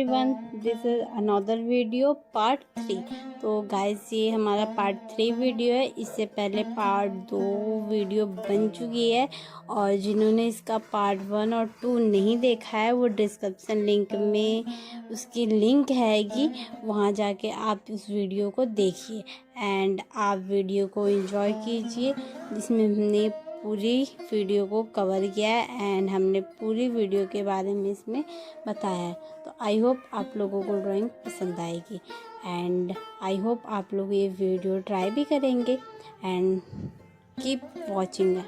Everyone, this is another video part 3। तो guys ये हमारा पार्ट 3 वीडियो है। इससे पहले पार्ट 2 वीडियो बन चुकी है और जिन्होंने इसका पार्ट 1 और 2 नहीं देखा है वो डिस्क्रिप्शन लिंक में उसकी लिंक हैगी, वहाँ जाके आप उस वीडियो को देखिए एंड आप वीडियो को एंजॉय कीजिए, जिसमें हमने पूरी वीडियो को कवर किया है एंड हमने पूरी वीडियो के बारे में इसमें बताया है। तो आई होप आप लोगों को ड्राइंग पसंद आएगी एंड आई होप आप लोग ये वीडियो ट्राई भी करेंगे एंड कीप वॉचिंग।